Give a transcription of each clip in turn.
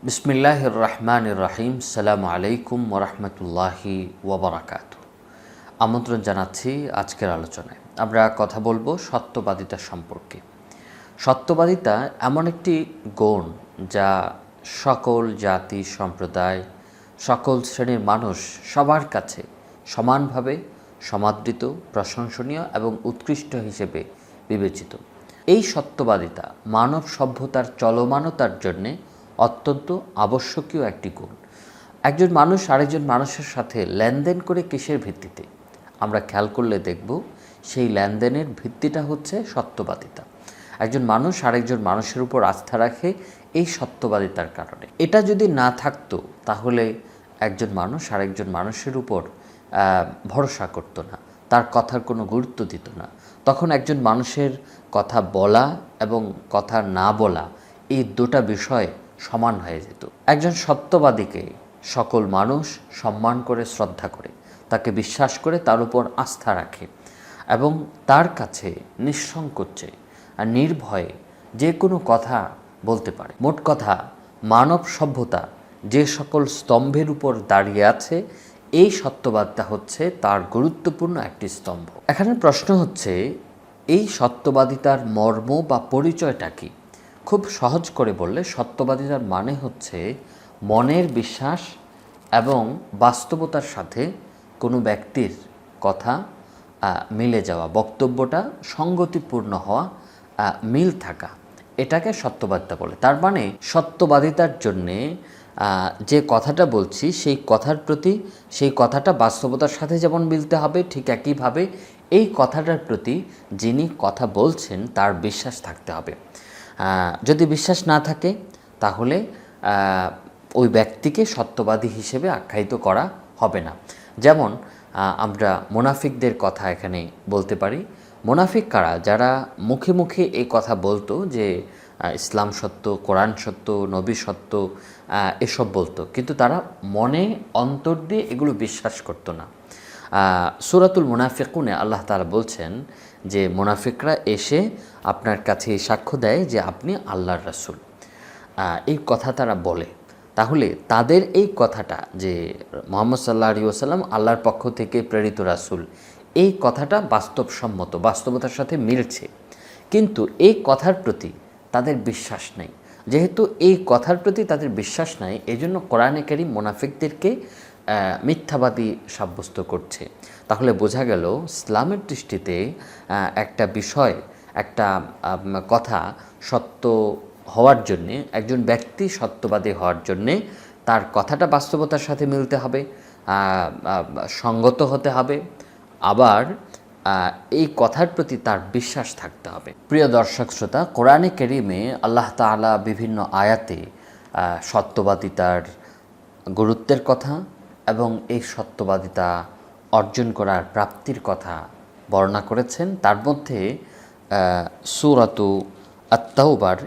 বিসমিল্লাহির রহমানির রহিম। সালামু আলাইকুম ওরহমতুল্লাহি ওবরাকাতু। আমন্ত্রণ জানাচ্ছি আজকের আলোচনায়। আমরা কথা বলবো সত্যবাদিতা সম্পর্কে। সত্যবাদিতা এমন একটি গুণ যা সকল জাতি সম্প্রদায়, সকল শ্রেণীর মানুষ সবার কাছে সমানভাবে সমাদৃত, প্রশংসনীয় এবং উৎকৃষ্ট হিসেবে বিবেচিত। এই সত্যবাদিতা মানব সভ্যতার চলমানতার জন্যে অত্যন্ত আবশ্যকীয় একটি গুণ। একজন মানুষ আরেকজন মানুষের সাথে লেনদেন করে কিসের ভিত্তিতে? আমরা খেয়াল করলে দেখব সেই লেনদেনের ভিত্তিটা হচ্ছে সত্যবাদিতা। একজন মানুষ আরেকজন মানুষের উপর আস্থা রাখে এই সত্যবাদিতার কারণে। এটা যদি না থাকতো তাহলে একজন মানুষ আরেকজন মানুষের উপর ভরসা করতো না, তার কথার কোনো গুরুত্ব দিত না। তখন একজন মানুষের কথা বলা এবং কথা না বলা এই দুটা বিষয় সমান হয়ে যেত। একজন সত্যবাদীকে সকল মানুষ সম্মান করে, শ্রদ্ধা করে, তাকে বিশ্বাস করে, তার উপর আস্থা রাখে এবং তার কাছে নিঃসংকোচে আর নির্ভয়ে যে কোনো কথা বলতে পারে। মোট কথা, মানব সভ্যতা যে সকল স্তম্ভের উপর দাঁড়িয়ে আছে, এই সত্যবাদটা হচ্ছে তার গুরুত্বপূর্ণ একটি স্তম্ভ। এখানে প্রশ্ন হচ্ছে, এই সত্যবাদিতার মর্ম বা পরিচয়টা কী? খুব সহজ করে বললে সত্যবাদিতার মানে হচ্ছে মনের বিশ্বাস এবং বাস্তবতার সাথে কোনো ব্যক্তির কথা মিলে যাওয়া, বক্তব্যটা সঙ্গতিপূর্ণ হওয়া, মিল থাকা, এটাকে সত্যবাদিতা বলে। তার মানে সত্যবাদিতার জন্যে যে কথাটা বলছি সেই কথার প্রতি, সেই কথাটা বাস্তবতার সাথে যেমন মিলতে হবে, ঠিক একইভাবে এই কথাটার প্রতি যিনি কথা বলছেন তার বিশ্বাস থাকতে হবে। যদি বিশ্বাস না থাকে তাহলে ওই ব্যক্তিকে সত্যবাদী হিসেবে আখ্যায়িত করা হবে না। যেমন আমরা মুনাফিকদের কথা এখানে বলতে পারি। মুনাফিক কারা? যারা মুখে মুখে এই কথা বলতো যে ইসলাম সত্য, কোরআন সত্য, নবী সত্য, এসব বলতো, কিন্তু তারা মনে অন্তর দিয়ে এগুলো বিশ্বাস করতো না। সূরাতুল মুনাফিকুনে আল্লাহ তাআলা বলছেন যে মুনাফিকরা এসে আপনার কাছে সাক্ষ্য দেয় যে আপনি আল্লাহর রাসূল, এই কথা তারা বলে। তাহলে তাদের এই কথাটা যে মুহাম্মদ সাল্লাল্লাহু আলাইহি ওয়াসাল্লাম আল্লাহর পক্ষ থেকে প্রেরিত রাসূল, এই কথাটা বাস্তবসম্মত, বাস্তবতার সাথে মিলছে, কিন্তু এই কথার প্রতি তাদের বিশ্বাস নেই। যেহেতু এই কথার প্রতি তাদের বিশ্বাস নাই, এই জন্য কোরআনে কারীম মুনাফিকদেরকে মিথ্যাবাদী সাব্যস্ত করছে। তাহলে বোঝা গেল ইসলামের দৃষ্টিতে একটা বিষয়, একটা কথা সত্য হওয়ার জন্যে, একজন ব্যক্তি সত্যবাদী হওয়ার জন্যে তার কথাটা বাস্তবতার সাথে মিলতে হবে, সঙ্গত হতে হবে, আবার এই কথার প্রতি তার বিশ্বাস থাকতে হবে। প্রিয় দর্শক শ্রোতা, কোরআনে কারীমে আল্লাহ তাআলা বিভিন্ন আয়াতে সত্যবাদিতার গুরুত্বের কথা এবং এই সত্যবাদিতা অর্জন করার প্রাপ্তির কথা বর্ণনা করেছেন। তার মধ্যে সূরাতু আত-তাওবার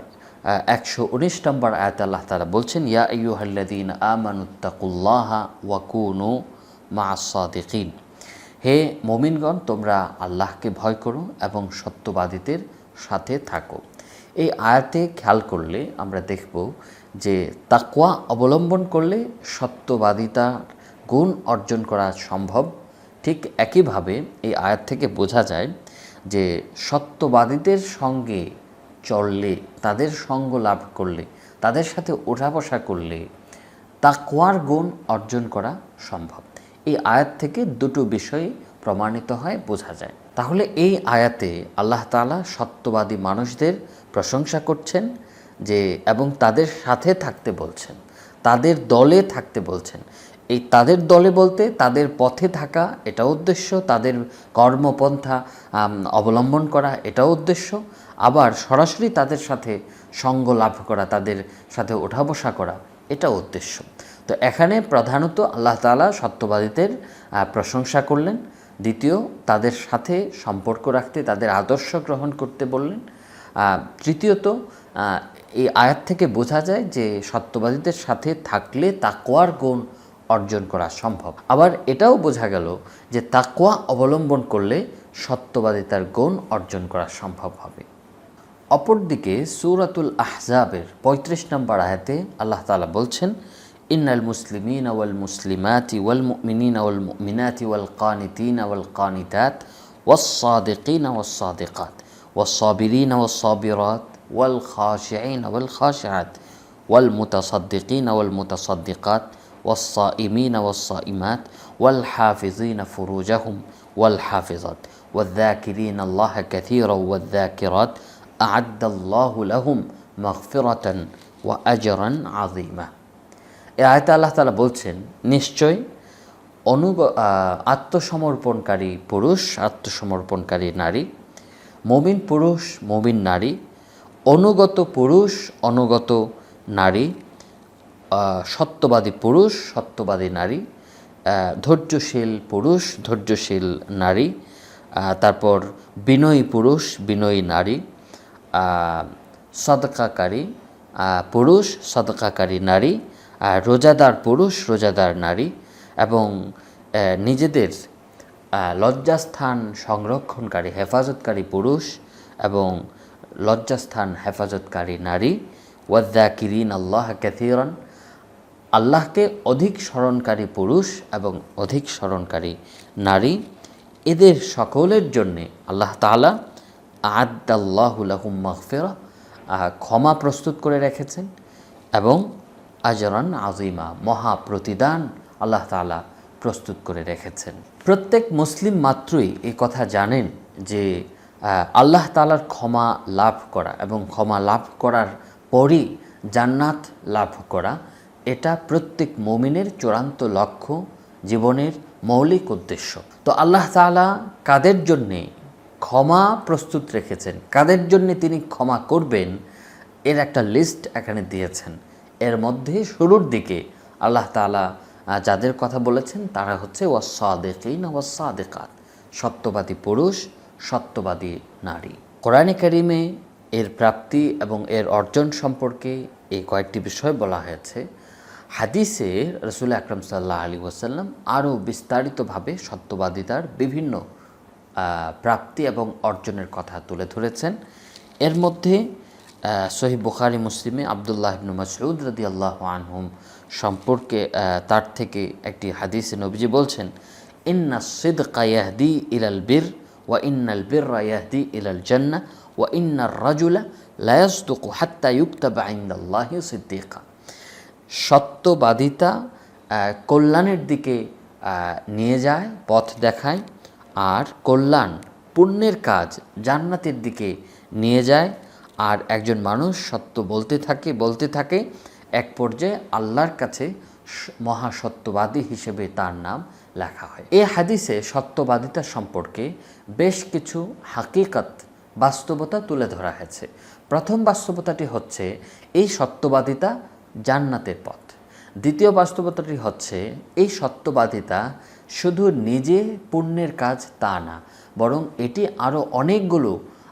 119 নম্বর আয়াতে আল্লাহ তাআলা বলছেন, ইয়া আইয়ুহাল্লাযীনা আমানুত্তাকুল্লাহা ওয়া কুনু মা'আস সাদিকিন। হে মুমিনগণ, তোমরা আল্লাহকে ভয় করো এবং সত্যবাদীদের সাথে থাকো। এই আয়াতে খেয়াল করলে আমরা দেখব যে তাকওয়া অবলম্বন করলে সত্যবাদিতার গুণ অর্জন করা সম্ভব। ঠিক একইভাবে এই আয়াত থেকে বোঝা যায় যে সত্যবাদীদের সঙ্গে চললে, তাদের সঙ্গ লাভ করলে, তাদের সাথে ওঠা বসা করলে তাকওয়ার গুণ অর্জন করা সম্ভব। এই আয়াত থেকে দুটো বিষয় প্রমাণিত হয়, বোঝা যায়। তাহলে এই আয়াতে আল্লাহ তাআলা সত্যবাদী মানুষদের প্রশংসা করছেন যে, এবং তাদের সাথে থাকতে বলছেন, তাদের দলে থাকতে বলছেন। এই তাদের দলে বলতে তাদের পথে থাকা, এটাও উদ্দেশ্য, তাদের কর্মপন্থা অবলম্বন করা, এটাও উদ্দেশ্য, আবার সরাসরি তাদের সাথে সঙ্গ লাভ করা, তাদের সাথে ওঠা বসা করা, এটাও উদ্দেশ্য। তো এখানে প্রধানত আল্লাহ তাআলা সত্যবাদীদের প্রশংসা করলেন। দ্বিতীয়, তাদের সাথে সম্পর্ক রাখতে, তাদের আদর্শ গ্রহণ করতে বললেন। তৃতীয়ত, এই আয়াত থেকে বোঝা যায় যে সত্যবাদীদের সাথে থাকলে তাকওয়ার গুণ অর্জন করা সম্ভব। আবার এটাও বোঝা গেল যে তাকওয়া অবলম্বন করলে সত্যবাদিতার গুণ অর্জন করা সম্ভব হবে। অপরদিকে সূরাতুল আহজাবের ৩৫ নম্বর আয়াতে আল্লাহ তাআলা বলছেন, ইন্নাল মুসলিমিনা ওয়াল মুসলিমাতি ওয়াল মুমিনিনা ওয়াল মুমিনাতি ওয়াল কানিতিনা ওয়াল কানিতাত ওয়াস সাদিকিনা ওয়াস সাদিকাত ওয়াস সাবিরিনা ওয়াস সাবিরাত ওয়াল খাশিঈনা ওয়াল খাশিআত ওয়াল মুতাসাদ্দিকিনা ওয়াল মুতাসাদ্দিকাত ওয়াস সাইমিনা ওয়াস সাইমাত ওয়াল হাফিজিনা ফুরুজাহুম ওয়াল হাফিজাত ওয়াল যাকিরিনা আল্লাহা কাসীরান ওয়াল যাকিরাত আ'আদ্দাল্লাহু লাহুম মাগফিরাতান ওয়া আজরান আযীমা। এই আয়াতে আল্লাহ তাআলা বলছেন, নিশ্চয় আত্মসমর্পণকারী পুরুষ, আত্মসমর্পণকারী নারী, মুমিন পুরুষ, মুমিন নারী, অনুগত পুরুষ, অনুগত নারী, সত্যবাদী পুরুষ, সত্যবাদী নারী, ধৈর্যশীল পুরুষ, ধৈর্যশীল নারী, তারপর বিনয়ী পুরুষ, বিনয়ী নারী, সদকাকারী পুরুষ, সদকাকারী নারী, রোজাদার পুরুষ, রোজাদার নারী এবং নিজেদের লজ্জাস্থান সংরক্ষণকারী হেফাজতকারী পুরুষ এবং লজ্জাস্থান হেফাজতকারী নারী, ওয়াযযাকিরিন আল্লাহ কাসীরান, আল্লাহকে অধিক স্মরণকারী পুরুষ এবং অধিক স্মরণকারী নারী, এদের সকলের জন্যে আল্লাহ তাআলা আ'আদ্দাল্লাহু লাহুম মাগফিরা, ক্ষমা প্রস্তুত করে রেখেছেন এবং আজরান আযীমা, মহা প্রতিদান আল্লাহ তাআলা প্রস্তুত করে রেখেছেন। প্রত্যেক মুসলিম মাত্রই এই কথা জানেন যে আল্লাহ তাআলার ক্ষমা লাভ করা এবং ক্ষমা লাভ করার পরই জান্নাত লাভ করা, এটা প্রত্যেক মুমিনের চূড়ান্ত লক্ষ্য, জীবনের মৌলিক উদ্দেশ্য। তো আল্লাহ তাআলা কাদের জন্যে ক্ষমা প্রস্তুত রেখেছেন, কাদের জন্যে তিনি ক্ষমা করবেন, এর একটা লিস্ট এখানে দিয়েছেন। এর মধ্যে শুরুর দিকে আল্লাহ তাআলা যাদের কথা বলেছেন তারা হচ্ছে ওয়াস-সাদিকিনা ওয়াস-সাদিকাত, সত্যবাদী পুরুষ, সত্যবাদী নারী। কোরআনে কারিমে এর প্রাপ্তি এবং এর অর্জন সম্পর্কে এই কয়েকটি বিষয় বলা হয়েছে। হাদিসে রাসূল আকরাম সাল্লাল্লাহু আলাইহি ওয়াসাল্লাম আরও বিস্তারিতভাবে সত্যবাদিতার বিভিন্ন প্রাপ্তি এবং অর্জনের কথা তুলে ধরেছেন। এর মধ্যে সহিহ বুখারী মুসলিমে আব্দুল্লাহ ইবনে মাসউদ রাদিয়াল্লাহু আনহুম সম্পর্কে তার থেকে একটি হাদিসে নবীজি বলছেন, ইন্নাস সিদকা ইয়াহদি ইলাল বির ওয়া ইন্নাল বিররা ইয়াহদি ইলাল জান্নাহ ওয়া ইন্নার রাজুলা লা ইয়াসদুকু হাত্তা ইউকতাবা ইনদাল্লাহি সিদ্দিকা। সত্যবাদিতা কল্যাণের দিকে নিয়ে যায়, পথ দেখায়, আর কল্যাণ পুণ্যের কাজ জান্নাতের দিকে নিয়ে যায়। আর একজন মানুষ সত্য বলতে থাকে এক পর্যায়ে আল্লাহর কাছে মহাসত্যবাদী হিসেবে তার নাম লেখা হয়। এই হাদিসে সত্যবাদিতা সম্পর্কে বেশ কিছু হাকিকত, বাস্তবতা তুলে ধরা হয়েছে। প্রথম বাস্তবতাটি হচ্ছে এই সত্যবাদিতা জান্নাতের পথ। দ্বিতীয় বাস্তবতাটি হচ্ছে এই সত্যবাদিতা শুধু নিজে পুণ্যের কাজ তা না, বরং এটি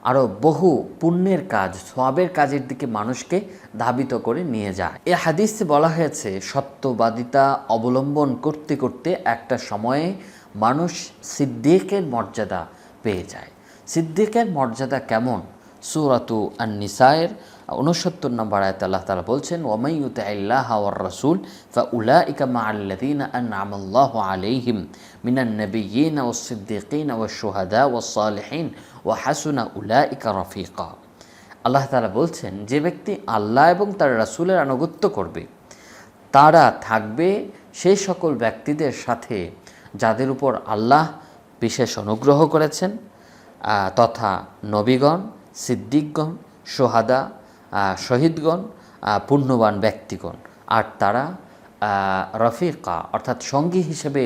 আরও বহু পুণ্যের কাজ, সওয়াবের কাজের দিকে মানুষকে ধাবিত করে নিয়ে যায়। এই হাদিসে বলা হয়েছে সত্যবাদিতা অবলম্বন করতে করতে একটা সময়ে মানুষ সিদ্দিকের মর্যাদা পেয়ে যায়। সিদ্দিকের মর্যাদা কেমন? সূরাতু আন-নিসায়ের 69 নম্বর আয়াতে আল্লাহ তাআলা বলছেন, ওয়ামান ইউতিইল্লাহা ওয়ার রাসূল ফাউলাইকা মা'আল্লাযীনা আন'আমা আল্লাহু আলাইহিম মিনান নাবিয়্যিনা ওয়াস-সিদ্দীকিনা ওয়াশ-শুহাদা ওয়াস-সালিহিন ওয়া হাসুনা উলাইকা রাফিকা। আল্লাহ তাআলা বলছেন, যে ব্যক্তি আল্লাহ এবং তার রাসূলের আনুগত্য করবে তারা থাকবে সেই সকল ব্যক্তিদের সাথে যাদের উপর আল্লাহ বিশেষ অনুগ্রহ করেছেন, তথা নবীগণ, সিদ্দিকগণ, শুহাদা, শহীদগণ, পুণ্যবান ব্যক্তিগণ, আর তারা রফিকা অর্থাৎ সঙ্গী হিসেবে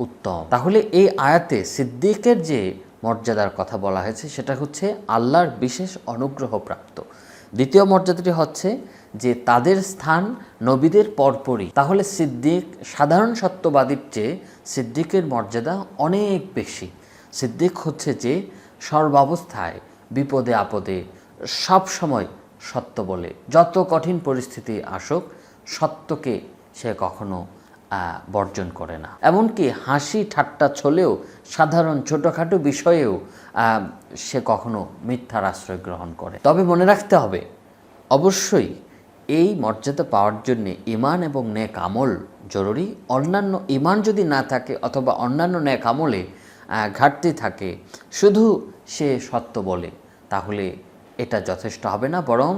উত্তম। তাহলে এই আয়াতে সিদ্দিকের যে মর্যাদার কথা বলা হয়েছে সেটা হচ্ছে আল্লাহর বিশেষ অনুগ্রহ প্রাপ্ত। দ্বিতীয় মর্যাদাটি হচ্ছে যে তাদের স্থান নবীদের পরপরই। তাহলে সিদ্দিক সাধারণ সত্যবাদীর চেয়ে সিদ্দিকের মর্যাদা অনেক বেশি। সিদ্দিক হচ্ছে যে সর্বাবস্থায় বিপদে আপদে সব সময় সত্য বলে, যত কঠিন পরিস্থিতি আসুক সত্যকে সে কখনো বর্জন করে না। এমনকি হাসি ঠাট্টা ছলেও সাধারণ ছোটোখাটো বিষয়েও সে কখনো মিথ্যার আশ্রয় গ্রহণ করে। তবে মনে রাখতে হবে, অবশ্যই এই মর্যাদা পাওয়ার জন্য ঈমান এবং নেক আমল জরুরি। অন্যান্য ঈমান যদি না থাকে অথবা অন্যান্য নেক আমলে ঘাটতি থাকে, শুধু সে সত্য বলে, তাহলে এটা যথেষ্ট হবে না, বরং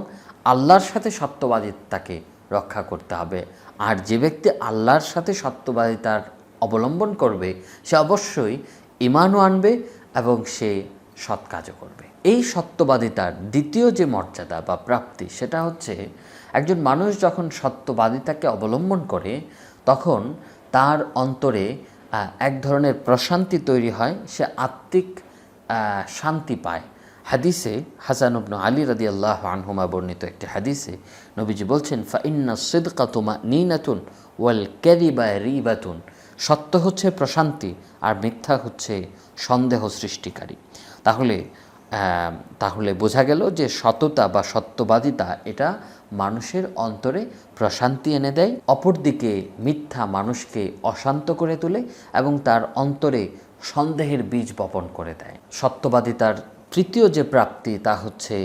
আল্লাহর সাথে সত্যবাদিতাকে রক্ষা করতে হবে। আর যে ব্যক্তি আল্লাহর সাথে সত্যবাদিতার অবলম্বন করবে, সে অবশ্যই ঈমানও আনবে এবং সে সৎ কাজও করবে। এই সত্যবাদিতার দ্বিতীয় যে মর্যাদা বা প্রাপ্তি, সেটা হচ্ছে একজন মানুষ যখন সত্যবাদিতাকে অবলম্বন করে, তখন তার অন্তরে এক ধরনের প্রশান্তি তৈরি হয়, সে আত্মিক শান্তি পায়। হাদিসে হাসান ইবনে আলী রাদিয়াল্লাহু আনহুমা বর্ণিত একটি হাদিসে নবীজি বলছেন, ফাইন্না সিদকা তুমানিনাতুন ওয়াল কাযিবা রিবাতুন। সত্য হচ্ছে প্রশান্তি আর মিথ্যা হচ্ছে সন্দেহ সৃষ্টিকারী। তাহলে বোঝা গেল যে সততা বা সত্যবাদিতা এটা মানুষের অন্তরে প্রশান্তি এনে দেয়। অপরদিকে মিথ্যা মানুষকে অশান্ত করে তোলে এবং তার অন্তরে সন্দেহের বীজ বপন করে দেয়। সত্যবাদিতার তৃতীয় যে প্রাপ্তি, তা হচ্ছে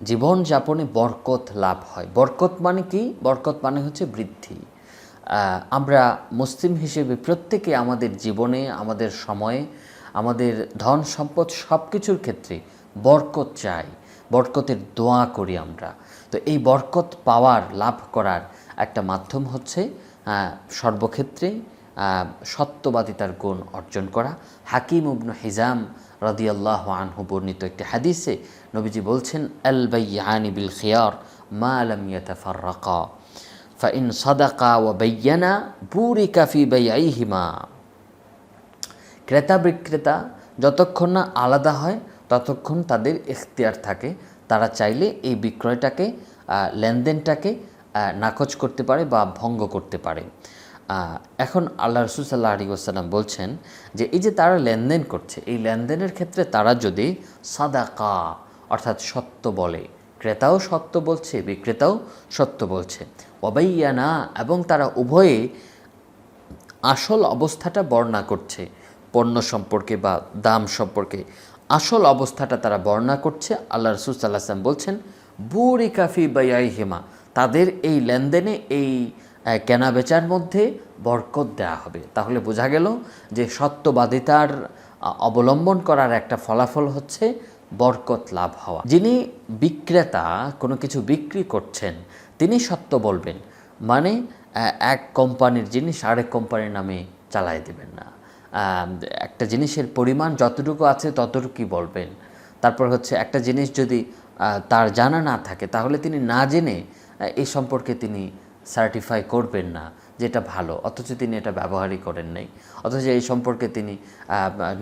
জীবনযাপনে বরকত লাভ হয়। বরকত মানে কি? বরকত মানে হচ্ছে বৃদ্ধি। আমরা মুসলিম হিসেবে প্রত্যেকে আমাদের জীবনে, আমাদের সময়ে, আমাদের ধন সম্পদ সব কিছুর ক্ষেত্রে বরকত চাই, বরকতের দোয়া করি আমরা। তো এই বরকত পাওয়ার, লাভ করার একটা মাধ্যম হচ্ছে সর্বক্ষেত্রে সত্যবাদিতার গুণ অর্জন করা। হাকিম ইবনে হিজাম রাদিয়াল্লাহু আনহু বর্ণিত একটি হাদিসে নবীজি বলছেন, আল বাইয়ানি বিল খিয়ার মা লাম ইয়াতাফাররাকা ফাইন সাদাকা ওয়া বায়্যানা বুরিকা ফি বাইইহিমা। ক্রেতা বিক্রেতা যতক্ষণ না আলাদা হয় ততক্ষণ তাদের ইখতিয়ার থাকে। তারা চাইলে এই বিক্রয়টাকে, লেনদেনটাকে নাকচ করতে পারে বা ভঙ্গ করতে পারে। এখন আল্লাহ রাসূল সাল্লাল্লাহু আলাইহি ওয়াসাল্লাম বলছেন যে এই যে তারা লেনদেন করছে, এই লেনদেনের ক্ষেত্রে তারা যদি সাদাকা অর্থাৎ সত্য বলে, ক্রেতাও সত্য বলছে, বিক্রেতাও সত্য বলছে, ওয়াবাইয়ানা এবং তারা উভয়ে আসল অবস্থাটা বর্ণনা করছে, পণ্য সম্পর্কে বা দাম সম্পর্কে আসল অবস্থাটা তারা বর্ণনা করছে, আল্লাহ রাসূল সাল্লাল্লাহু আলাইহি ওয়াসাল্লাম বলছেন, বুরিকা ফি বাইইহিমা, তাদের এই লেনদেনে, এই কেনা বেচার মধ্যে বরকত দেওয়া হবে। তাহলে বোঝা গেল যে সত্যবাদিতার অবলম্বন করার একটা ফলাফল হচ্ছে বরকত লাভ হওয়া। যিনি বিক্রেতা কোনো কিছু বিক্রি করছেন, তিনি সত্য বলবেন, মানে এক কোম্পানির জিনিস আরেক কোম্পানির নামে চালাই দেবেন না। একটা জিনিসের পরিমাণ যতটুকু আছে ততটুকুই বলবেন। তারপর হচ্ছে একটা জিনিস যদি তার জানা না থাকে, তাহলে তিনি না জেনে এই সম্পর্কে তিনি সার্টিফাই করবেন না যেটা ভালো, অথচ তিনি এটা ব্যবহারই করেন নাই, অথচ এই সম্পর্কে তিনি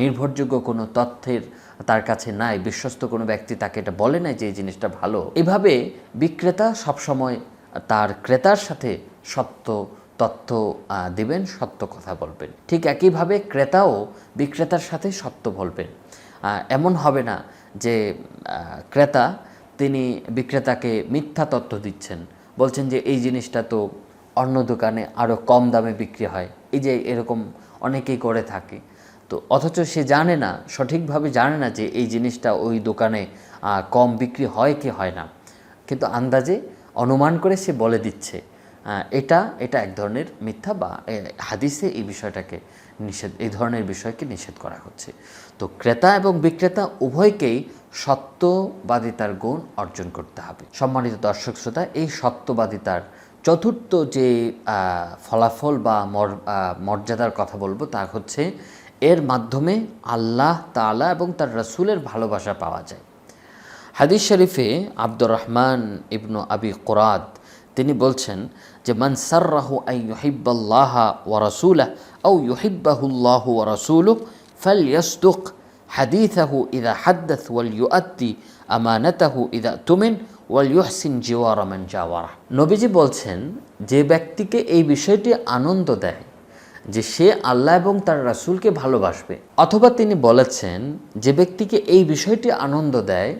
নির্ভরযোগ্য কোনো তথ্যের তার কাছে নাই, বিশ্বস্ত কোনো ব্যক্তি তাকে এটা বলে নাই যে এই জিনিসটা ভালো। এভাবে বিক্রেতা সবসময় তার ক্রেতার সাথে সত্য তথ্য দিবেন, সত্য কথা বলবেন। ঠিক একইভাবে ক্রেতাও বিক্রেতার সাথে সত্য বলবেন। এমন হবে না যে ক্রেতা তিনি বিক্রেতাকে মিথ্যা তথ্য দিচ্ছেন, বলছেন যে এই জিনিসটা তো অন্য দোকানে আরও কম দামে বিক্রি হয়, এই যে এরকম অনেকেই করে থাকে। তো অথচ সে জানে না, সঠিকভাবে জানে না যে এই জিনিসটা ওই দোকানে কম বিক্রি হয় কি হয় না, কিন্তু আন্দাজে অনুমান করে সে বলে দিচ্ছে। এটা এক ধরনের মিথ্যা, বা হাদিসে এই বিষয়টাকে এই ধরনের বিষয়কে নিষেধ করা হচ্ছে। তো ক্রেতা এবং বিক্রেতা উভয়কেই সত্যবাদিতার গুণ অর্জন করতে হবে। সম্মানিত দর্শক শ্রোতা, এই সত্যবাদিতার চতুর্থ যে ফলাফল বা মর্যাদার কথা বলবো, তা হচ্ছে এর মাধ্যমে আল্লাহ তাআলা এবং তার রাসূলের ভালোবাসা পাওয়া যায়। হাদিস শরীফে আব্দুর রহমান ইবনু আবি কুরাদ তিনি বলছেন যে, মান সাররাহু আন ইউহিব্বাল্লাহা ওয়া রাসূলাহু আও ইউহিব্বাহুল্লাহু ওয়া রাসূলুহু ফালইয়াসদুক হাদিসাহু ইযা হাদ্দাস ওয়াল ইউআদ্দি আমানাতাহু ইযা তুমিন ওয়াল ইউহসিন জিওয়ারা মান জাওয়ারা। নবীজি বলছেন, যে ব্যক্তিকে এই বিষয়টি আনন্দ দেয় যে সে আল্লাহ এবং তার রাসূলকে ভালোবাসবে, অথবা তিনি বলেছেন যে ব্যক্তিকে এই বিষয়টি আনন্দ দেয়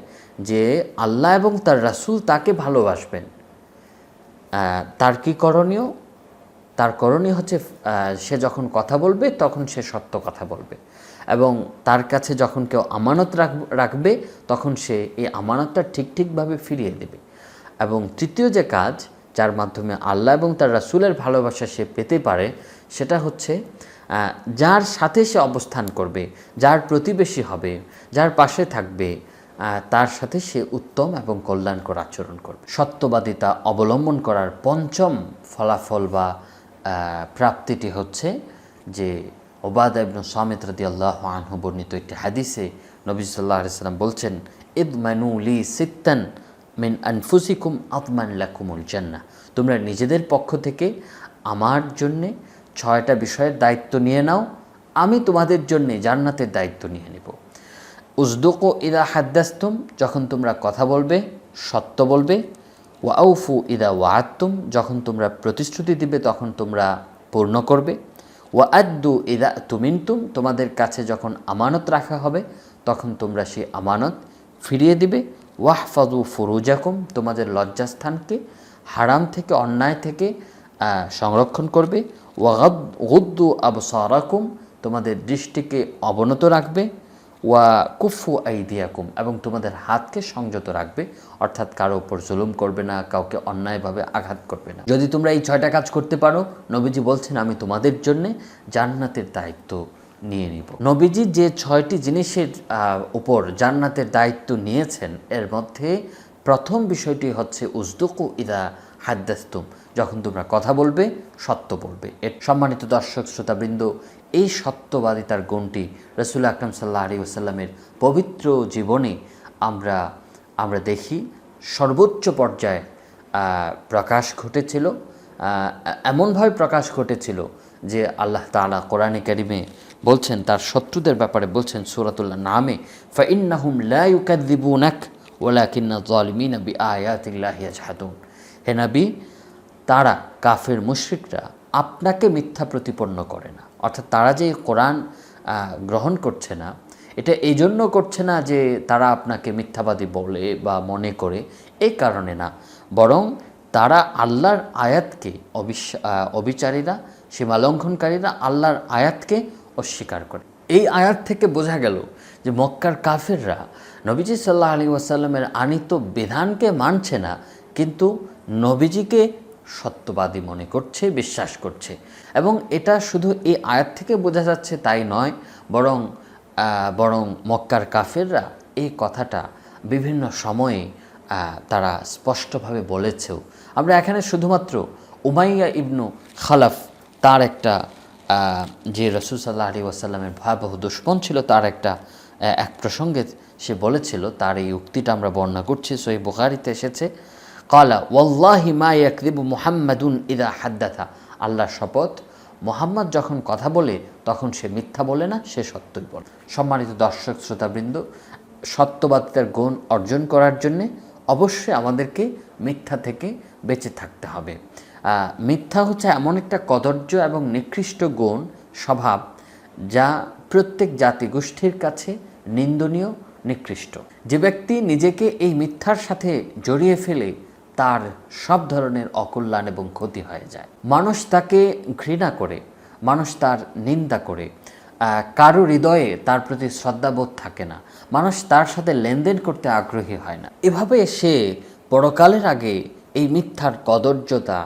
যে আল্লাহ এবং তার রাসূল তাকে ভালোবাসবেন, তার কি করণীয়? তার করণীয় হচ্ছে সে যখন কথা বলবে তখন সে সত্য কথা বলবে, এবং তার কাছে যখন কেউ আমানত রাখবে তখন সে এই আমানতটা ঠিকভাবে ফিরিয়ে দেবে। এবং তৃতীয় যে কাজ যার মাধ্যমে আল্লাহ এবং তার রাসূলের ভালোবাসা সে পেতে পারে, সেটা হচ্ছে যার সাথে সে অবস্থান করবে, যার প্রতিবেশী হবে, যার পাশে থাকবে, তার সাথে সে উত্তম এবং কল্যাণকর আচরণ করবে। সত্যবাদিতা অবলম্বন করার পঞ্চম ফলাফল বা প্রাপ্তিটি হচ্ছে যে ওবাদা ইবনে সামিত রাদিয়াল্লাহু আনহু বর্ণিত একটি হাদিসে নবী সাল্লাল্লাহু আলাইহি ওয়াসাল্লাম বলছেন, ইদমানু লি সিত্তান মিন আনফুসিকুম আতমান লাকুমুল জান্নাহ, তোমরা নিজেদের পক্ষ থেকে আমার জন্যে 6টা বিষয়ের দায়িত্ব নিয়ে নাও, আমি তোমাদের জন্যে জান্নাতের দায়িত্ব নিয়ে নেব। উসদুকু ইদা হাদ্দাসতুম, যখন তোমরা কথা বলবে সত্য বলবে। ওয়াউফু ইদা ওয়াআদতুম, যখন তোমরা প্রতিশ্রুতি দিবে তখন তোমরা পূর্ণ করবে। ওয়াআদ্দু ইদা তুমিনতুম, তোমাদের কাছে যখন আমানত রাখা হবে তখন তোমরা সেই আমানত ফিরিয়ে দিবে। ওয়াহফাজু ফুরুজাকুম, তোমাদের লজ্জাস্থানকে হারাম থেকে অন্যায় থেকে সংরক্ষণ করবে। ওয়াগুদ্দু আবসারাকুম, তোমাদের দৃষ্টিকে অবনত রাখবে। ওয়া কুফু আইদিয়াকুম, এবং তোমাদের হাতকে সংযত রাখবে, অর্থাৎ কারো উপর জুলুম করবে না, কাউকে অন্যায়ভাবে আঘাত করবে না। যদি তোমরা এই 6টা কাজ করতে পারো, নবীজি বলছেন আমি তোমাদের জন্যে জান্নাতের দায়িত্ব নিয়ে নিব। নবীজি যে 6টি জিনিসের উপর জান্নাতের দায়িত্ব নিয়েছেন, এর মধ্যে প্রথম বিষয়টি হচ্ছে উসদুকু ইদা হাদ্দাসতুম, যখন তোমরা কথা বলবে সত্য বলবে। এর সম্মানিত দর্শক শ্রোতাবৃন্দ, এই সত্যবাদিতার গুণটি রাসূল আকরাম সাল্লাল্লাহু আলাইহি ওয়াসাল্লামের পবিত্র জীবনে আমরা দেখি সর্বোচ্চ পর্যায়ে প্রকাশ ঘটেছিল। এমনভাবে প্রকাশ ঘটেছিল যে আল্লাহ তাআলা কোরআনে কারিমে বলছেন, তার শত্রুদের ব্যাপারে বলছেন সূরাতুল নামে, ফাইন্নাহুম লা ইউকাযযিবুনাক ওয়ালাকিন্না যালিমিনা বিআয়াতিল্লাহি ইয়াজহাদুন। হে নবী, তারা কাফের মুশরিকরা আপনাকে মিথ্যা প্রতিপন্ন করে না, অর্থাৎ তারা যে কোরআন গ্রহণ করছে না, এটা এই জন্য করছে না যে তারা আপনাকে মিথ্যাবাদী বলে বা মনে করে, এই কারণে না, বরং তারা আল্লাহর আয়াতকে অবিচারীরা, সীমালঙ্ঘনকারীরা আল্লাহর আয়াতকে অস্বীকার করে। এই আয়াত থেকে বোঝা গেল যে মক্কার কাফেররা নবীজি সাল্লাল্লাহু আলাইহি ওয়াসাল্লামের আনিত বিধানকে মানছে না, কিন্তু নবীজিকে সত্যবাদী মনে করছে, বিশ্বাস করছে। এবং এটা শুধু এই আয়াত থেকে বোঝা যাচ্ছে তাই নয়, বরং মক্কার কাফেররা এই কথাটা বিভিন্ন সময়ে তারা স্পষ্টভাবে বলেছেও। আমরা এখানে শুধুমাত্র উমাইয়া ইবনু খালাফ, তার একটা যে রাসূল সাল্লাল্লাহু আলাইহি ওয়াসাল্লামের ভয়াবহ দুশমন ছিল, তার এক প্রসঙ্গে সে বলেছিল, তার এই উক্তিটা আমরা বর্ণনা করছি, সহিহ বুখারীতে এসেছে, ক্বালা ওয়াল্লাহি মা ইয়াকযিবু মুহাম্মাদুন ইযা হাদ্দাথা, আল্লাহর শপথ, মুহাম্মদ যখন কথা বলে তখন সে মিথ্যা বলে না, সে সত্যই বলে। সম্মানিত দর্শক শ্রোতাবৃন্দ, সত্যবাদিতার গুণ অর্জন করার জন্যে অবশ্যই আমাদেরকে মিথ্যা থেকে বেঁচে থাকতে হবে। মিথ্যা হচ্ছে এমন একটা কদর্য এবং নিকৃষ্ট গুণ, স্বভাব, যা প্রত্যেক জাতিগোষ্ঠীর কাছে নিন্দনীয়, নিকৃষ্ট। যে ব্যক্তি নিজেকে এই মিথ্যার সাথে জড়িয়ে ফেলে, তার সব ধরনের অকল্যাণ এবং ক্ষতি হয়ে যায়। মানুষ তাকে ঘৃণা করে, মানুষ তার নিন্দা করে, কারো হৃদয়ে তার প্রতি শ্রদ্ধাবোধ থাকে না, মানুষ তার সাথে লেনদেন করতে আগ্রহী হয় না। এভাবে সে পরকালের আগে এই মিথ্যার কদর্যতা,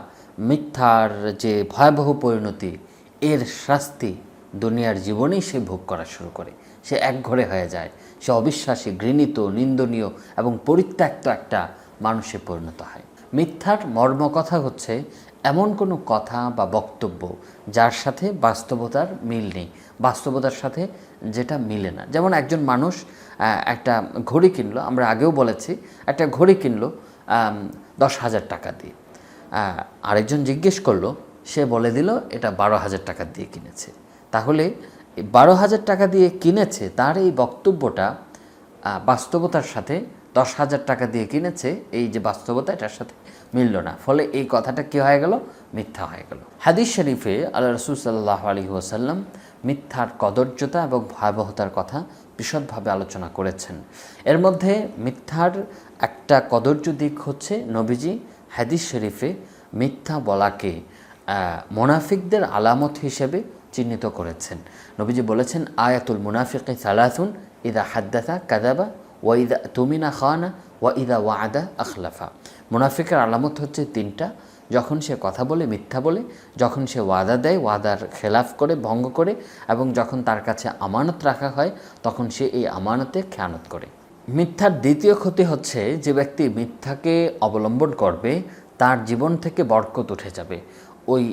মিথ্যার যে ভয়াবহ পরিণতি, এর শাস্তি দুনিয়ার জীবনেই সে ভোগ করা শুরু করে। সে একঘরে হয়ে যায়, সে অবিশ্বাসী, ঘৃণিত, নিন্দনীয় এবং পরিত্যক্ত একটা মানুষে পরিণত হয়। মিথ্যার মর্মকথা হচ্ছে এমন কোনো কথা বা বক্তব্য যার সাথে বাস্তবতার মিল নেই, বাস্তবতার সাথে যেটা মিলে না। যেমন একজন মানুষ একটা ঘড়ি কিনলো, আমরা আগেও বলেছি, একটা ঘড়ি কিনলো 10,000 টাকা দিয়ে। আরেকজন জিজ্ঞেস করলো, সে বলে দিল এটা 12,000 টাকা দিয়ে কিনেছে। তাহলে 12,000 টাকা দিয়ে কিনেছে, তার এই বক্তব্যটা বাস্তবতার সাথে 10,000 টাকা দিয়ে কিনেছে, এই যে বাস্তবতা, এটার সাথে মিলল না। ফলে এই কথাটা কী হয়ে গেল? মিথ্যা হয়ে গেল। হাদিস শরীফে আল্লাহ রাসূল সাল্লাল্লাহু আলাইহি ওয়াসাল্লাম মিথ্যার কদর্যতা এবং ভয়াবহতার কথা বিশদভাবে আলোচনা করেছেন। এর মধ্যে মিথ্যার একটা কদর্য দিক হচ্ছে, নবীজি হাদিস শরীফে মিথ্যা বলাকে মুনাফিকদের আলামত হিসেবে চিহ্নিত করেছেন। নবীজি বলেছেন, আয়াতুল মুনাফিকি সালাসুন, ইদা হাদ্দাথা কাযাবা, ওয়া ইদা তুমিনা খানা, ওয়া ইদা ওয়াদা আখলাফা। মুনাফিকের আলামত হচ্ছে তিনটা: যখন সে কথা বলে মিথ্যা বলে, যখন সে ওয়াদা দেয় ওয়াদার খেলাফ করে, ভঙ্গ করে, এবং যখন তার কাছে আমানত রাখা হয় তখন সে এই আমানতে খেয়ানত করে। মিথ্যার দ্বিতীয় ক্ষতি হচ্ছে, যে ব্যক্তি মিথ্যাকে অবলম্বন করবে তার জীবন থেকে বরকত উঠে যাবে। ওই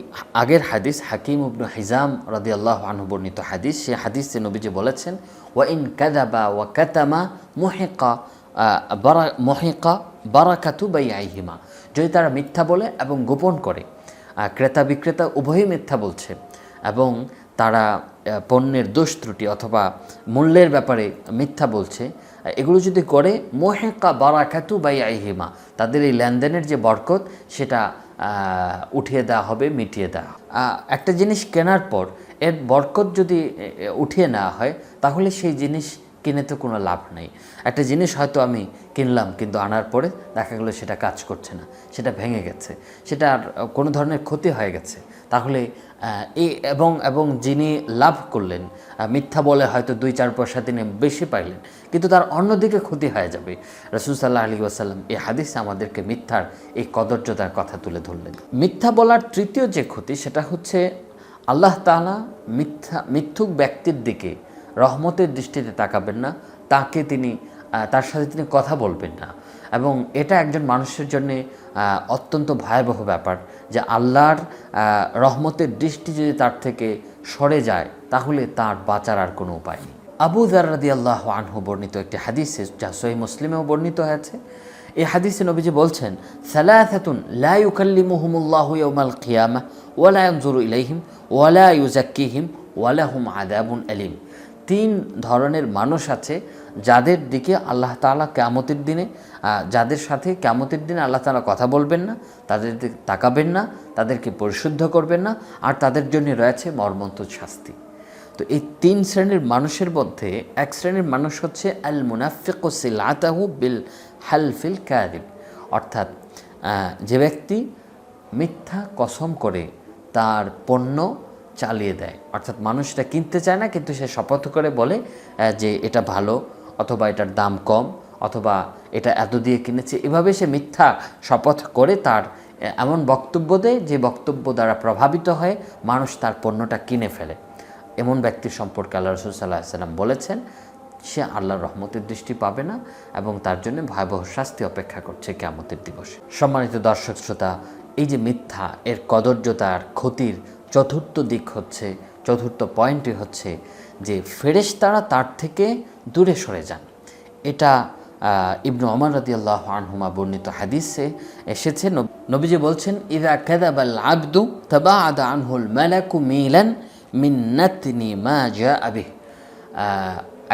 আগের হাদিস, হাকিম ইবনে হিজাম রাদিয়াল্লাহু আনহু বর্ণিত হাদিস, সে হাদিসে নবীজি বলেছেন, ওয়া ইন কাযাবা ওয়া কাতামা মুহিকা বারাকাতু বাইআইহিমা। যদি তারা মিথ্যা বলে এবং গোপন করে, ক্রেতা বিক্রেতা উভয়ই মিথ্যা বলছে, এবং তারা পণ্যের দোষ ত্রুটি অথবা মূল্যের ব্যাপারে মিথ্যা বলছে, এগুলো যদি করে, মুহিকা বারাকাতু বাইআইহিমা, তাদের এই লেনদেনের যে বরকত সেটা উঠিয়ে দেওয়া হবে, মিটিয়ে দেওয়া। একটা জিনিস কেনার পর এর বরকত যদি উঠিয়ে নেওয়া হয় তাহলে সেই জিনিস কিনে তো কোনো লাভ নেই। একটা জিনিস হয়তো আমি কিনলাম, কিন্তু আনার পরে দেখা গেলো সেটা কাজ করছে না, সেটা ভেঙে গেছে, সেটা আর কোনো ধরনের ক্ষতি হয়ে গেছে, তাহলে এবং যিনি লাভ করলেন, মিথ্যা বলে হয়তো 2-4 পয়সা তিনি বেশি পাইলেন, কিন্তু তার অন্যদিকে ক্ষতি হয়ে যাবে। রাসূল সাল্লাল্লাহু আলাইহি ওয়াসাল্লাম এই হাদিসে আমাদেরকে মিথ্যার এই কদর্যতার কথা তুলে ধরলেন। মিথ্যা বলার তৃতীয় যে ক্ষতি, সেটা হচ্ছে আল্লাহ তাআলা মিথ্যুক ব্যক্তির দিকে রহমতের দৃষ্টিতে তাকাবেন না, তার সাথে তিনি কথা বলবেন না। এবং এটা একজন মানুষের জন্যে অত্যন্ত ভয়াবহ ব্যাপার, যে আল্লাহর রহমতের দৃষ্টি যদি তার থেকে সরে যায় তাহলে তার বাঁচার আর কোনো উপায় নেই। আবু যার রাদিয়াল্লাহু আনহু বর্ণিত একটি হাদিসে, যা সহিহ মুসলিমেও বর্ণিত হয়েছে, এই হাদিসে নবীজি বলছেন, সালাসাতুন লা ইউকাল্লিমুহুমুল্লাহু ইয়াওমাল কিয়ামাহ ওয়া লা ইয়ানজুরু ইলাইহিম ওয়া লা ইউযাক্কিহিম ওয়া লাহুম আযাবুন আলীম। 3 ধরনের মানুষ আছে যাদের দিকে আল্লাহ তাআলা কিয়ামতের দিনে, যাদের সাথে কিয়ামতের দিনে আল্লাহ তাআলা কথা বলবেন না, তাদের দিকে তাকাবেন না, তাদেরকে পরিশুদ্ধ করবেন না, আর তাদের জন্য রয়েছে মর্মন্তুদ শাস্তি। তো এই 3 শ্রেণীর মানুষের মধ্যে এক শ্রেণীর মানুষ হচ্ছে আল মুনাফিকু সিলআতাহু বিল হালফিল কাযিব, অর্থাৎ যে ব্যক্তি মিথ্যা কসম করে তার পণ্য চালিয়ে দেয়, অর্থাৎ মানুষ এটা কিনতে চায় না, কিন্তু সে শপথ করে বলে যে এটা ভালো, অথবা এটার দাম কম, অথবা এটা এত দিয়ে কিনেছে। এভাবে সে মিথ্যা শপথ করে তার এমন বক্তব্য দেয় যে বক্তব্য দ্বারা প্রভাবিত হয়ে মানুষ তার পণ্যটা কিনে ফেলে। এমন ব্যক্তির সম্পর্কে আল্লাহ রাসূল সাল্লাল্লাহু আলাইহি ওয়াসাল্লাম বলেছেন, সে আল্লাহর রহমতের দৃষ্টি পাবে না এবং তার জন্য ভয়াবহ শাস্তি অপেক্ষা করছে কিয়ামতের দিবসে। সম্মানিত দর্শক শ্রোতা, এই যে মিথ্যা, এর কদর্যতার ক্ষতির চতুর্থ পয়েন্টটি হচ্ছে যে ফেরেশতারা তার থেকে দূরে সরে যান। এটা ইবনু ওমর রাদিয়াল্লাহু আনহুমা বর্ণিত হাদিসে এসেছে, নবীজি বলছেন, ইযা কাযাবাল আবদু তাবাআদা আনহুল মালাকু মিলান মিন নাতনি মা জাআ বিহ।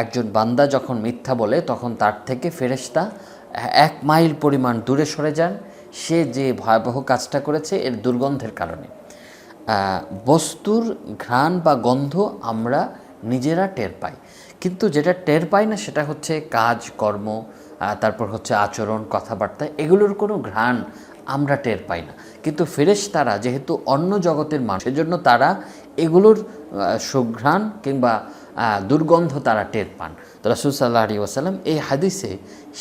একজন বান্দা যখন মিথ্যা বলে তখন তার থেকে ফেরেশতা 1 মাইল পরিমাণ দূরে সরে যান, সে যে ভয়াবহ কাজটা করেছে এর দুর্গন্ধের কারণে। বস্তুর ঘ্রাণ বা গন্ধ আমরা নিজেরা টের পাই, কিন্তু যেটা টের পাই না সেটা হচ্ছে কাজ কর্ম, তারপর হচ্ছে আচরণ, কথাবার্তা, এগুলোর কোনো ঘ্রাণ আমরা টের পাই না। কিন্তু ফেরেশতারা যেহেতু অন্য জগতের মানুষ, সেজন্য তারা এগুলোর সুঘ্রাণ কিংবা দুর্গন্ধ তারা টের পান। তো রাসূল সাল্লাল্লাহু আলাইহি ওয়াসাল্লাম এই হাদিসে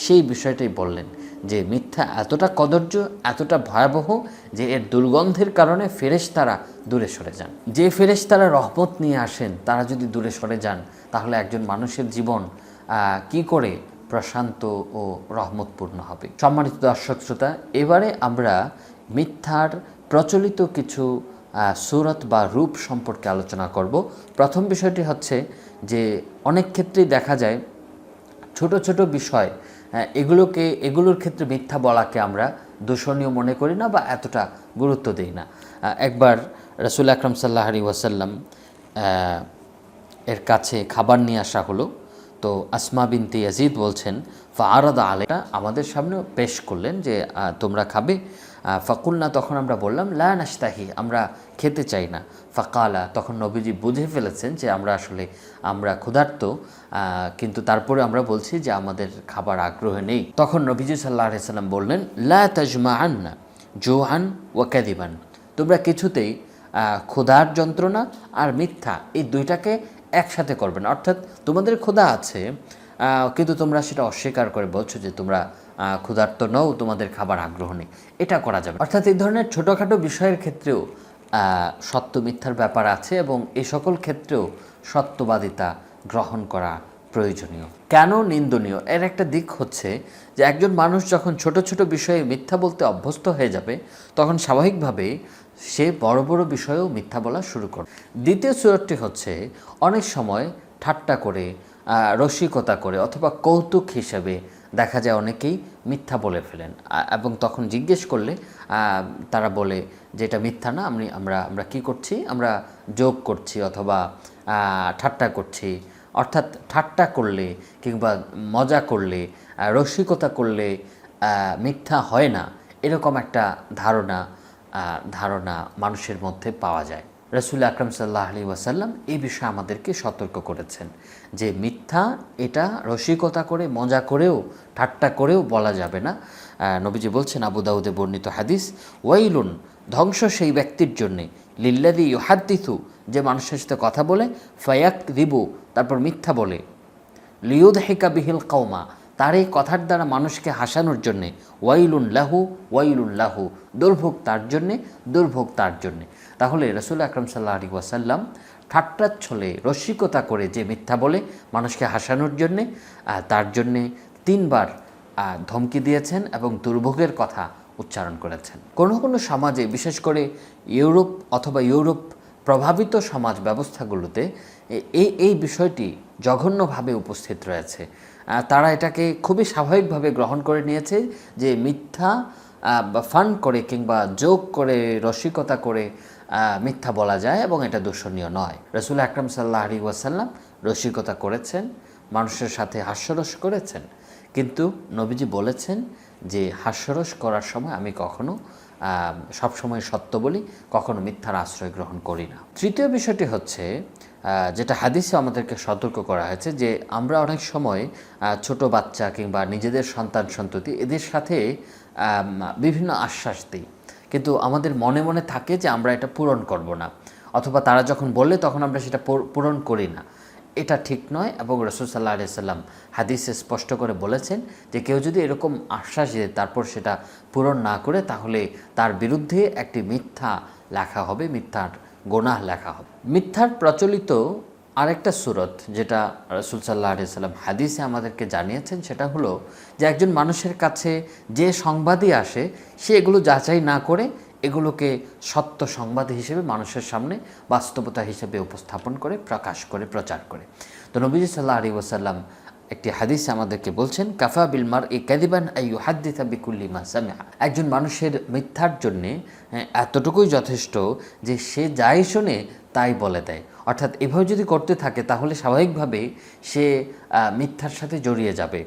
সেই বিষয়টাই বললেন যে মিথ্যা এতটা কদর্য, এতটা ভয়াবহ যে এর দুর্গন্ধের কারণে ফেরেশতারা দূরে সরে যান। যে ফেরেশতারা রহমত নিয়ে আসেন তারা যদি দূরে সরে যান, তাহলে একজন মানুষের জীবন কি করে প্রশান্ত ও রহমতপূর্ণ হবে। সম্মানিত দর্শক শ্রোতা, এবারে আমরা মিথ্যার প্রচলিত কিছু সূরত বা রূপ সম্পর্কে আলোচনা করব। প্রথম বিষয়টি হচ্ছে যে অনেক ক্ষেত্রেই দেখা যায় ছোট ছোট বিষয়, এগুলোর ক্ষেত্রে মিথ্যা বলাকে আমরা দূষণীয় মনে করি না বা এতটা গুরুত্ব দিই না। একবার রাসূল আকরাম সাল্লাল্লাহু আলাইহি ওয়াসাল্লাম এর কাছে খাবার নিয়ে আসা হলো। তো আসমা বিনতে ইয়াজিদ বলছেন, ফাআরাদা আলাইনা, আমাদের সামনে পেশ করলেন যে তোমরা খাবে। ফাকুলনা, তখন আমরা বললাম, লা নাশতাহি, আমরা খেতে চাই না। ফাকালা, তখন নবীজি বুঝে ফেলেছেন যে আমরা ক্ষুধার্ত, কিন্তু তারপরে আমরা বলছি যে আমাদের খাবার আগ্রহ নেই। তখন নবীজি সাল্লাল্লাহু আলাইহি ওয়াসাল্লাম বললেন, লা তাজমাআন্না জুআন ওয়া কাযিবান, তোমরা কিছুতেই ক্ষুধার যন্ত্রণা আর মিথ্যা, এই দুইটাকে একসাথে করবে না। অর্থাৎ তোমাদের ক্ষুধা আছে, কিন্তু তোমরা সেটা অস্বীকার করে বলছো যে তোমরা ক্ষুধার্ত নও, তোমাদের খাবার আগ্রহ নেই, এটা করা যাবে। অর্থাৎ এই ধরনের ছোটোখাটো বিষয়ের ক্ষেত্রেও সত্য মিথ্যার ব্যাপার আছে এবং এই সকল ক্ষেত্রেও সত্যবাদিতা গ্রহণ করা প্রয়োজনীয়। কেন নিন্দনীয়? এর একটা দিক হচ্ছে যে একজন মানুষ যখন ছোট ছোট বিষয়ে মিথ্যা বলতে অভ্যস্ত হয়ে যাবে, তখন স্বাভাবিকভাবে সে বড় বড় বিষয়েও মিথ্যা বলা শুরু করে। দ্বিতীয় সুরতটি হচ্ছে অনেক সময় ঠাট্টা করে, রসিকতা করে অথবা কৌতুক হিসেবে দেখা যায় অনেকেই মিথ্যা বলে ফেলেন, এবং তখন জিজ্ঞেস করলে তারা বলে যে এটা মিথ্যা না, আমরা কি করছি, আমরা জোক করছি অথবা ঠাট্টা করছি। অর্থাৎ ঠাট্টা করলে কিংবা মজা করলে, রসিকতা করলে মিথ্যা হয় না, এরকম একটা ধারণা মানুষের মধ্যে পাওয়া যায়। রাসূল আকরাম সাল্লাল্লাহু আলাইহি ওয়াসাল্লাম এই বিষয়ে আমাদেরকে সতর্ক করেছেন যে মিথ্যা এটা রসিকতা করে, মজা করেও, ঠাট্টা করেও বলা যাবে না। নবীজি বলছেন, আবু দাউদে বর্ণিত হাদিস, ওয়াইলুন, ধ্বংস সেই ব্যক্তির জন্যে, লিল্লাযী ইউহাদ্দিসু, যে মানুষের সাথে কথা বলে, ফায়াকযিবু, তারপর মিথ্যা বলে, লিয়ুদহিকা বিহিল কওমা, তার এই কথার দ্বারা মানুষকে হাসানোর জন্যে, ওয়াইলুন লাহু, দুর্ভোগ তার জন্যে, দুর্ভোগ তার জন্যে। তাহলে রাসূল আকরাম সাল্লাল্লাহু আলাইহি ওয়াসাল্লাম ঠাট্টার ছলে, রসিকতা করে যে মিথ্যা বলে মানুষকে হাসানোর জন্যে, তার জন্যে 3 বার ধমকি দিয়েছেন এবং দুর্ভোগের কথা উচ্চারণ করেছেন। কোনো কোনো সমাজে, বিশেষ করে ইউরোপ অথবা ইউরোপ প্রভাবিত সমাজ ব্যবস্থাগুলোতে এই বিষয়টি জঘন্যভাবে উপস্থিত রয়েছে। তারা এটাকে খুবই স্বাভাবিকভাবে গ্রহণ করে নিয়েছে যে মিথ্যা ফান করে কিংবা জোক করে, রসিকতা করে মিথ্যা বলা যায় এবং এটা দূষণীয় নয়। রাসূল আকরাম সাল্লাল্লাহু আলাইহি ওয়াসাল্লাম রসিকতা করেছেন, মানুষের সাথে হাস্যরস করেছেন, কিন্তু নবীজি বলেছেন যে হাস্যরস করার সময় আমি কখনো সবসময় সত্য বলি, কখনো মিথ্যার আশ্রয় গ্রহণ করি না। তৃতীয় বিষয়টি হচ্ছে যেটা হাদিসে আমাদেরকে সতর্ক করা হয়েছে, যে আমরা অনেক সময় ছোট বাচ্চা কিংবা নিজেদের সন্তান সন্ততি এদের সাথে বিভিন্ন আশ্বাস দিই, কিন্তু আমাদের মনে মনে থাকে যে আমরা এটা পূরণ করব না, অথবা তারা যখন বললে তখন আমরা সেটা পূরণ করি না। এটা ঠিক নয় এবং রাসূল সাল্লাল্লাহু আলাইহি ওয়াসাল্লাম হাদিসে স্পষ্ট করে বলেছেন যে কেউ যদি এরকম আশ্বাস দেয় তারপর সেটা পূরণ না করে, তাহলে তার বিরুদ্ধে একটি মিথ্যা লেখা হবে, মিথ্যার গুনাহ লেখা হবে। মিথ্যার প্রচলিত আরেকটা সূরত যেটা রাসূল সাল্লাল্লাহু আলাইহি ওয়াসাল্লাম হাদিসে আমাদেরকে জানিয়েছেন, সেটা হলো যে একজন মানুষের কাছে যে সংবাদই আসে সে এগুলো যাচাই না করে এগুলোকে সত্য সংবাদ হিসেবে মানুষের সামনে বাস্তবতা হিসেবে উপস্থাপন করে, প্রকাশ করে, প্রচার করে। তো নবীজি সাল্লাল্লাহু আলাইহি ওয়াসাল্লাম একটি হাদিসে আমাদেরকে বলছেন, কাফা বিল মারই কাযিবান আই ইউহাদ্দিসা বিকুল্লি মা সামিআ, একজন মানুষের মিথ্যার জন্যে এতটুকুই যথেষ্ট যে সে যাই শোনে তাই বলে দেয়। অর্থাৎ এভাবে যদি করতে থাকে তাহলে স্বাভাবিকভাবে সে মিথ্যার সাথে জড়িয়ে যাবে।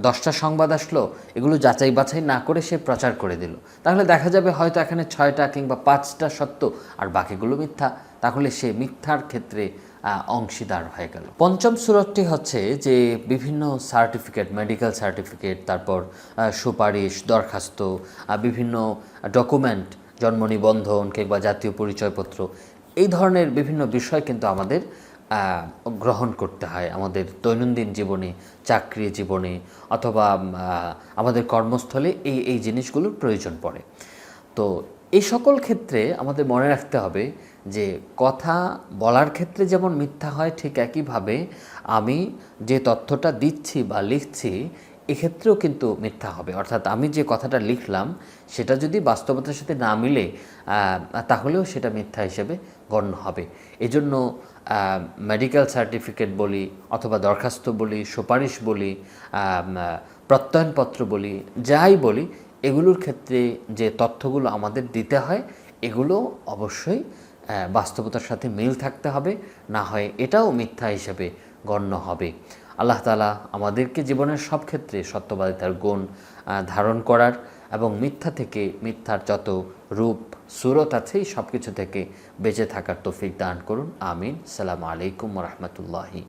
10টা সংবাদ আসলো, এগুলো যাচাই বাছাই না করে সে প্রচার করে দিল, তাহলে দেখা যাবে হয়তো এখানে 6টা কিংবা 5টা সত্য আর বাকিগুলো মিথ্যা, তাহলে সে মিথ্যার ক্ষেত্রে অংশীদার হয়ে গেল। পঞ্চম সূরতটি হচ্ছে যে বিভিন্ন সার্টিফিকেট, মেডিকেল সার্টিফিকেট, তারপর সুপারিশ, দরখাস্ত, বিভিন্ন ডকুমেন্ট, জন্ম নিবন্ধন কিংবা জাতীয় পরিচয়পত্র, এই ধরনের বিভিন্ন বিষয় কিন্তু আমাদের গ্রহণ করতে হয় আমাদের দৈনন্দিন জীবনে, চাকরি জীবনে অথবা আমাদের কর্মস্থলে এই জিনিসগুলোর প্রয়োজন পড়ে। তো এই সকল ক্ষেত্রে আমাদের মনে রাখতে হবে যে কথা বলার ক্ষেত্রে যেমন মিথ্যা হয়, ঠিক একইভাবে আমি যে তথ্যটা দিচ্ছি বা লিখছি এক্ষেত্রেও কিন্তু মিথ্যা হবে। অর্থাৎ আমি যে কথাটা লিখলাম সেটা যদি বাস্তবতার সাথে না মিলে তাহলেও সেটা মিথ্যা হিসেবে গণ্য হবে। এজন্য মেডিকেল সার্টিফিকেট বলি অথবা দরখাস্ত বলি, সুপারিশ বলি, প্রত্যয়নপত্র বলি, যাই বলি, এগুলোর ক্ষেত্রে যে তথ্যগুলো আমাদের দিতে হয় এগুলো অবশ্যই বাস্তবতার সাথে মিল থাকতে হবে, না হয় এটাও মিথ্যা হিসেবে গণ্য হবে। আল্লাহ তাআলা আমাদেরকে জীবনের সব ক্ষেত্রে সত্যবাদিতার গুণ ধারণ করার এবং মিথ্যা থেকে, মিথ্যার যত রূপ সূরত আছে সব কিছু থেকে বেঁচে থাকার তৌফিক দান করুন। আমিন। আসসালামু আলাইকুম ওয়া রাহমাতুল্লাহি।